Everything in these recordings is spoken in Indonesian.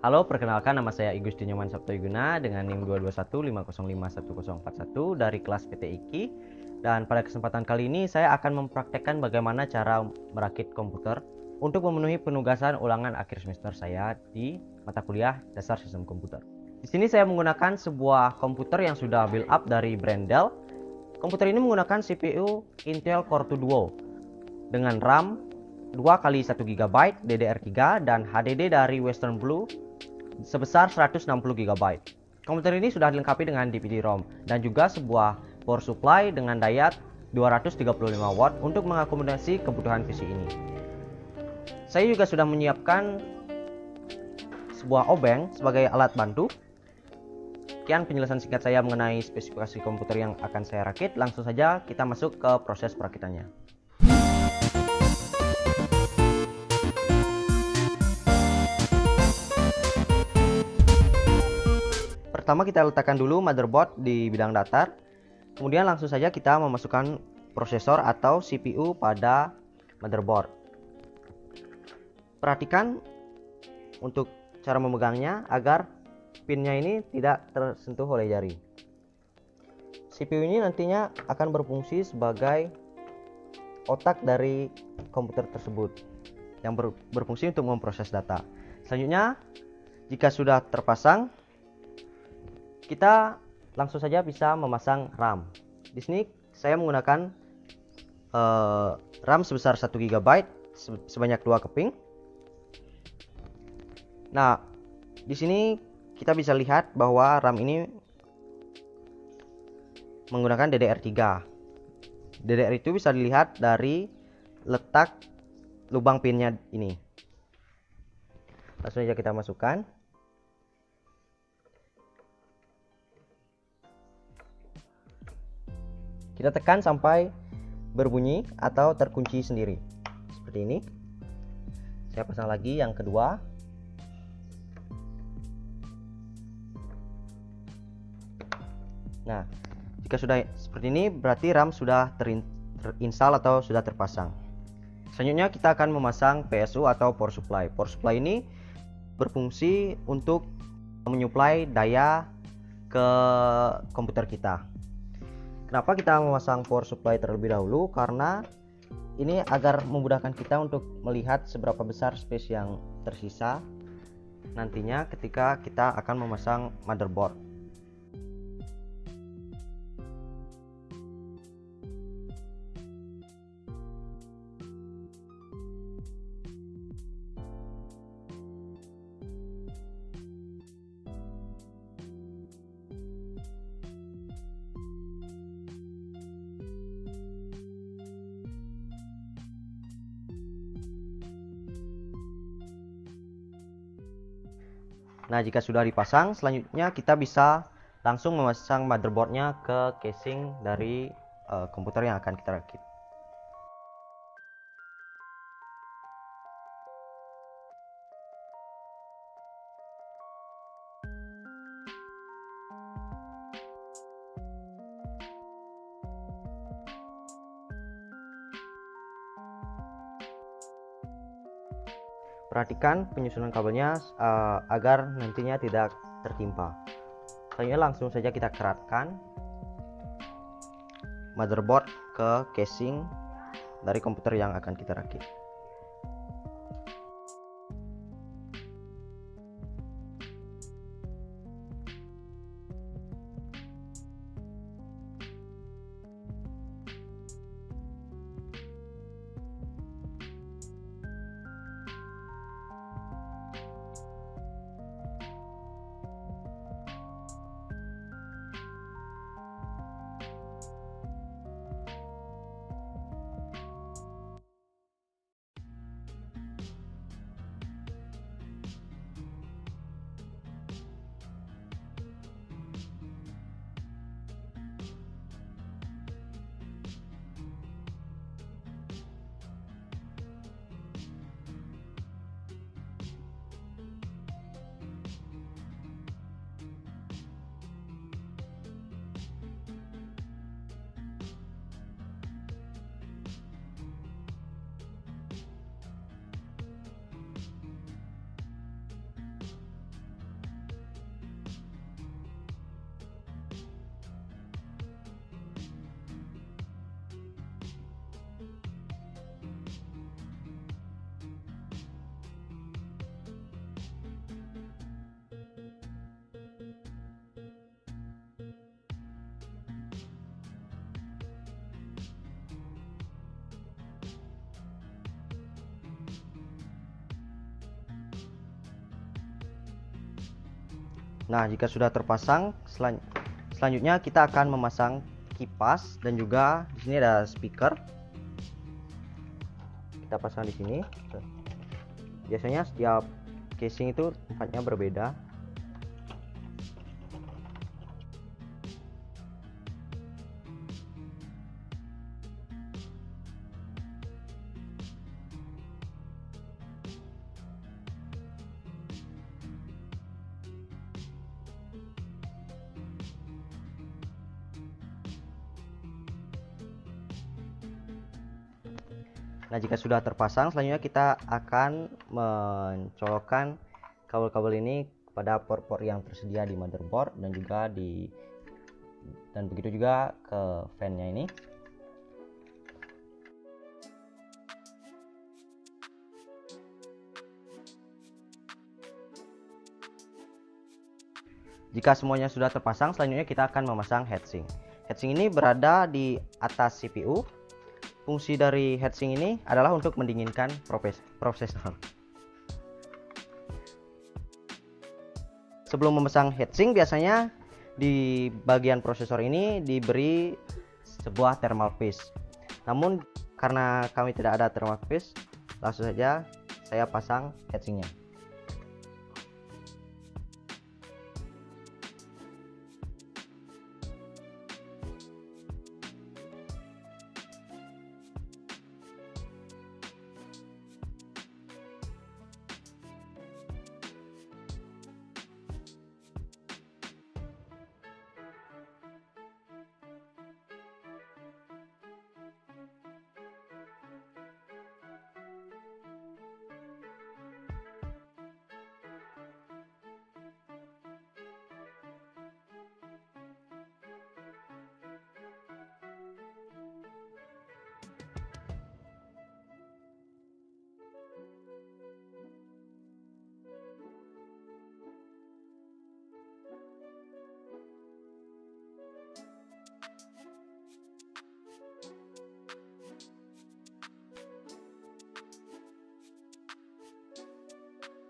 Halo, perkenalkan nama saya Igusti Nyoman Sabtoyuguna dengan NIM 22150511041 dari kelas PT IKI. Dan pada kesempatan kali ini saya akan mempraktekkan bagaimana cara merakit komputer untuk memenuhi penugasan ulangan akhir semester saya di mata kuliah Dasar Sistem Komputer. Di sini saya menggunakan sebuah komputer yang sudah build up dari brand Dell. Komputer ini menggunakan CPU Intel Core 2 Duo dengan RAM 2 x 1 GB DDR3 dan HDD dari Western Blue sebesar 160 GB. Komputer ini sudah dilengkapi dengan DVD-ROM dan juga sebuah power supply dengan daya 235 watt untuk mengakomodasi kebutuhan PC ini. Saya juga sudah menyiapkan sebuah obeng sebagai alat bantu. Sekian penjelasan singkat saya mengenai spesifikasi komputer yang akan saya rakit. Langsung saja kita masuk ke proses perakitannya. Pertama kita letakkan dulu motherboard di bidang datar. Kemudian langsung saja kita memasukkan prosesor atau CPU pada motherboard. Perhatikan untuk cara memegangnya agar pinnya ini tidak tersentuh oleh jari. CPU ini nantinya akan berfungsi sebagai otak dari komputer tersebut yang berfungsi untuk memproses data. Selanjutnya, jika sudah terpasang, kita langsung saja bisa memasang RAM. Di sini saya menggunakan RAM sebesar 1 GB sebanyak 2 keping. Nah, di sini kita bisa lihat bahwa RAM ini menggunakan DDR3. DDR itu bisa dilihat dari letak lubang pinnya ini. Langsung saja kita masukkan. Kita tekan sampai berbunyi atau terkunci sendiri. Seperti ini. Saya pasang lagi yang kedua. Nah, jika sudah seperti ini berarti RAM sudah terinstall atau sudah terpasang. Selanjutnya kita akan memasang PSU atau power supply. Power supply ini berfungsi untuk menyuplai daya ke komputer kita. Kenapa kita memasang power supply terlebih dahulu? Karena ini agar memudahkan kita untuk melihat seberapa besar space yang tersisa nantinya ketika kita akan memasang motherboard. Nah, jika sudah dipasang, selanjutnya kita bisa langsung memasang motherboardnya ke casing dari komputer yang akan kita rakit. Perhatikan penyusunan kabelnya agar nantinya tidak tertimpa. Selanjutnya langsung saja kita keratkan motherboard ke casing dari komputer yang akan kita rakit. Nah, jika sudah terpasang, selanjutnya kita akan memasang kipas dan juga di sini ada speaker. Kita pasang di sini. Biasanya setiap casing itu tempatnya berbeda. Nah, jika sudah terpasang, selanjutnya kita akan mencolokkan kabel-kabel ini pada port-port yang tersedia di motherboard dan begitu juga ke fan-nya ini. Jika semuanya sudah terpasang, selanjutnya kita akan memasang heatsink. Heatsink ini berada di atas CPU. Fungsi dari heatsink ini adalah untuk mendinginkan prosesor. Sebelum memasang heatsink, biasanya di bagian prosesor ini diberi sebuah thermal paste. Namun karena kami tidak ada thermal paste, langsung saja saya pasang heatsinknya.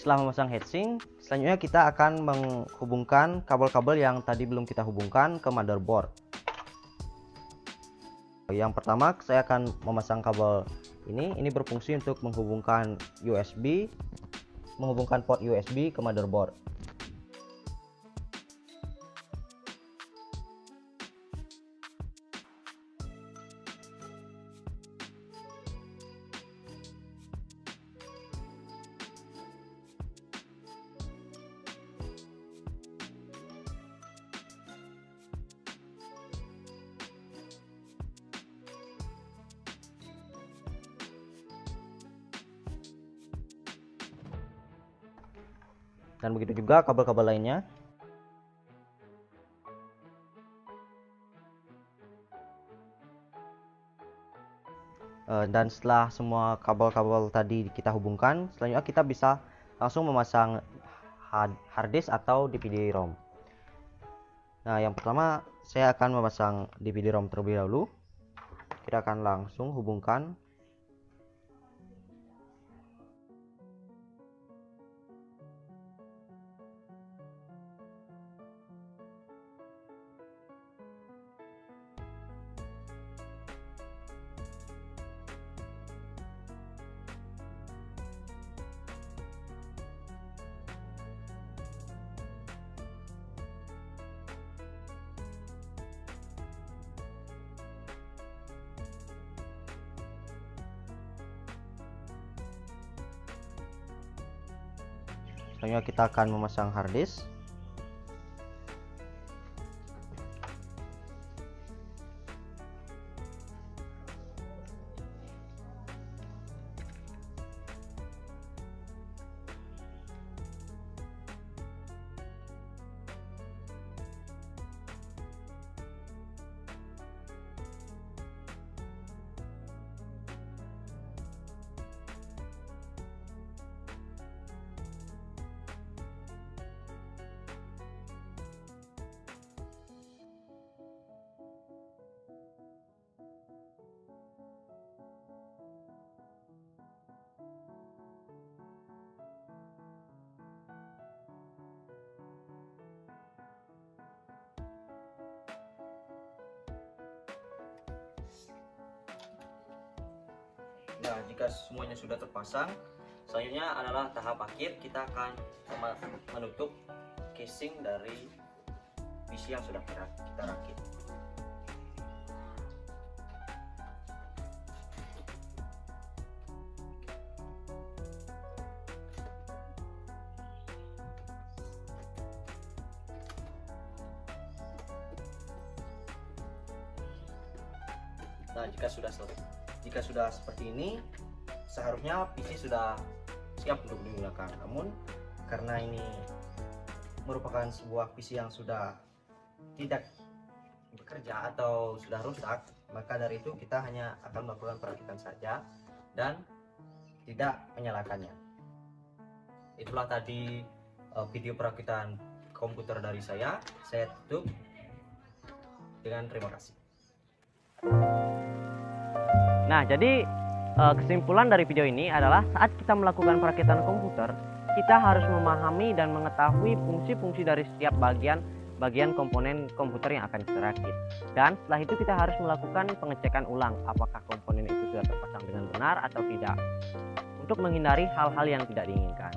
Setelah memasang heatsink, selanjutnya kita akan menghubungkan kabel-kabel yang tadi belum kita hubungkan ke motherboard. Yang pertama, saya akan memasang kabel ini berfungsi untuk menghubungkan port USB ke motherboard. Dan begitu juga kabel-kabel lainnya. Dan setelah semua kabel-kabel tadi kita hubungkan, selanjutnya kita bisa langsung memasang harddisk atau DVD-ROM. Nah, yang pertama saya akan memasang DVD-ROM terlebih dahulu. Kita akan langsung hubungkan. Selanjutnya kita akan memasang harddisk. Nah, jika semuanya sudah terpasang, selanjutnya adalah tahap akhir. Kita akan menutup casing dari PC yang sudah kita rakit. Nah, jika sudah seperti ini, seharusnya PC sudah siap untuk digunakan. Namun karena ini merupakan sebuah PC yang sudah tidak bekerja atau sudah rusak, maka dari itu kita hanya akan melakukan perakitan saja dan tidak menyalakannya. Itulah tadi video perakitan komputer dari saya tutup dengan terima kasih. Nah, jadi kesimpulan dari video ini adalah saat kita melakukan perakitan komputer, kita harus memahami dan mengetahui fungsi-fungsi dari setiap bagian komponen komputer yang akan kita rakit. Dan setelah itu kita harus melakukan pengecekan ulang apakah komponen itu sudah terpasang dengan benar atau tidak, untuk menghindari hal-hal yang tidak diinginkan.